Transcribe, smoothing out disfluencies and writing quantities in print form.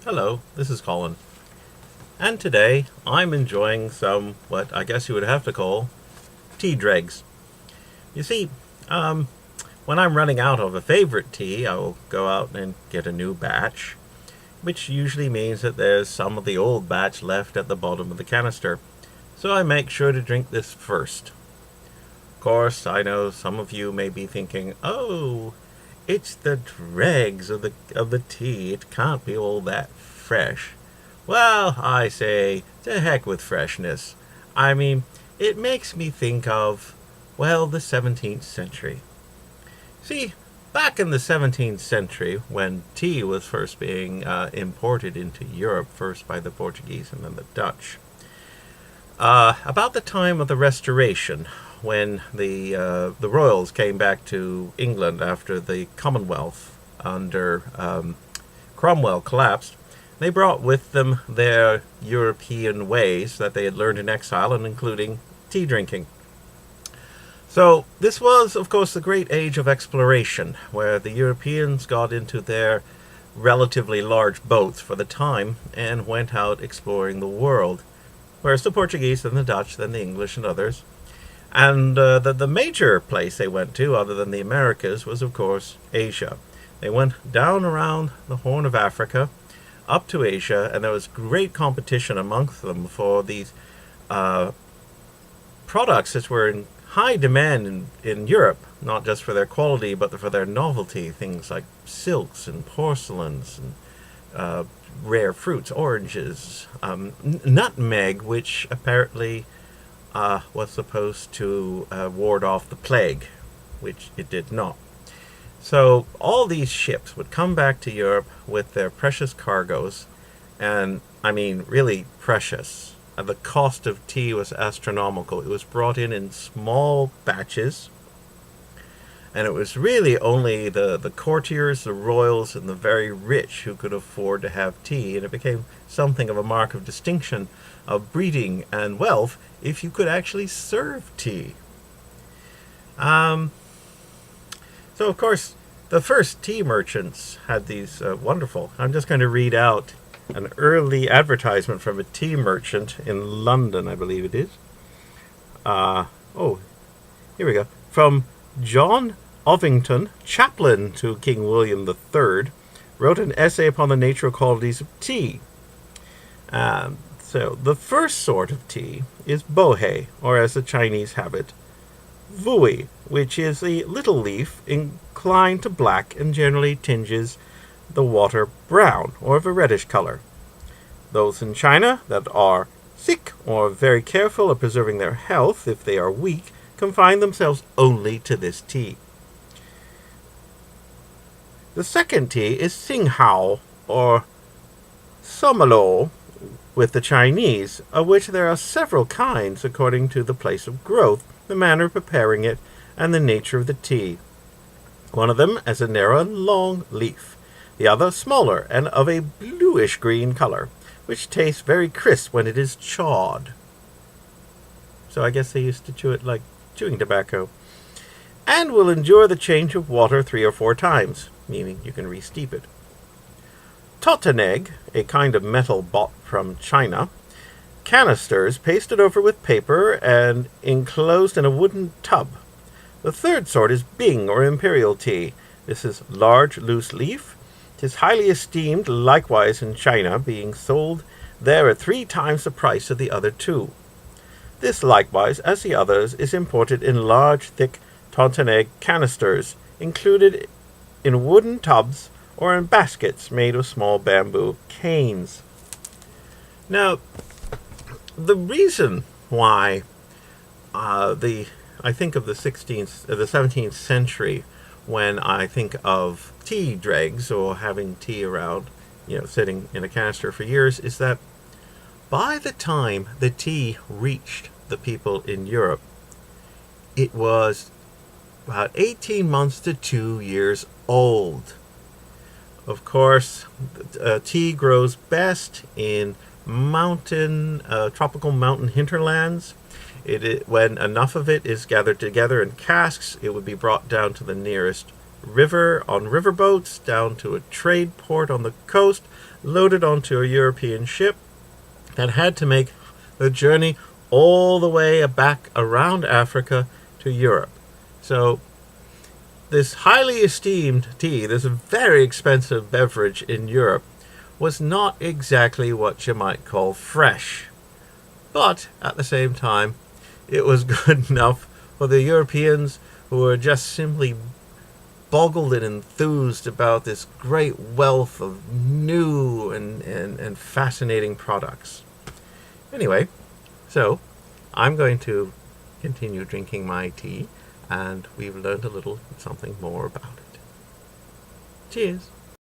Hello, this is Colin, and today I'm enjoying some, what I guess you would have to call, tea dregs. You see, when I'm running out of a favorite tea, I will go out and get a new batch, which usually means that there's some of the old batch left at the bottom of the canister. So I make sure to drink this first. Of course, I know some of you may be thinking, oh, it's the dregs of the tea. It can't be all that fresh. Well, I say, to heck with freshness. I mean, it makes me think of, well, the 17th century. See, back in the 17th century, when tea was first being imported into Europe, first by the Portuguese and then the Dutch, about the time of the Restoration, when the royals came back to England after the Commonwealth under Cromwell collapsed, they brought with them their European ways that they had learned in exile, and including tea drinking. So this was, of course, the great age of exploration, where the Europeans got into their relatively large boats for the time and went out exploring the world. Whereas the Portuguese, then the Dutch, then the English and others. And the major place they went to, other than the Americas, was, of course, Asia. They went down around the Horn of Africa, up to Asia, and there was great competition amongst them for these products that were in high demand in Europe, not just for their quality, but for their novelty, things like silks and porcelains and rare fruits, oranges, nutmeg, which apparently was supposed to ward off the plague, which it did not. So all these ships would come back to Europe with their precious cargoes, and I mean really precious. The cost of tea was astronomical. It was brought in small batches, and it was really only the courtiers, the royals, and the very rich who could afford to have tea, and it became something of a mark of distinction, of breeding and wealth, if you could actually serve tea. So, of course, the first tea merchants had these wonderful... I'm just going to read out an early advertisement from a tea merchant in London, I believe it is. Here we go. From John Ovington, chaplain to King William III, wrote an essay upon the natural qualities of tea. So, the first sort of tea is bohei, or as the Chinese have it, vui, which is a little leaf inclined to black and generally tinges the water brown, or of a reddish color. Those in China that are sick or very careful of preserving their health if they are weak confine themselves only to this tea. The second tea is Xinghao, or somalo, with the Chinese, of which there are several kinds according to the place of growth, the manner of preparing it, and the nature of the tea. One of them has a narrow and long leaf, the other smaller and of a bluish-green color, which tastes very crisp when it is chawed. So I guess they used to chew it like chewing tobacco. And will endure the change of water 3 or 4 times, meaning you can re-steep it. Tottenegg, a kind of metal bought from China, canisters pasted over with paper and enclosed in a wooden tub. The third sort is Bing, or imperial tea. This is large, loose leaf. 'Tis highly esteemed likewise in China, being sold there at 3 times the price of the other 2. This likewise, as the others, is imported in large, thick Tottenegg canisters, included in wooden tubs or in baskets made of small bamboo canes. Now, the reason why I think of the 17th century when I think of tea dregs, or having tea around, sitting in a canister for years, is that by the time the tea reached the people in Europe, it was about 18 months to 2 years old. Of course, tea grows best in tropical mountain hinterlands. When enough of it is gathered together in casks, it would be brought down to the nearest riverboats down to a trade port on the coast, loaded onto a European ship that had to make the journey all the way back around Africa to Europe. So this highly esteemed tea, this very expensive beverage in Europe, was not exactly what you might call fresh. But at the same time, it was good enough for the Europeans who were just simply boggled and enthused about this great wealth of new and fascinating products. Anyway, so I'm going to continue drinking my tea, and we've learned a little something more about it. Cheers!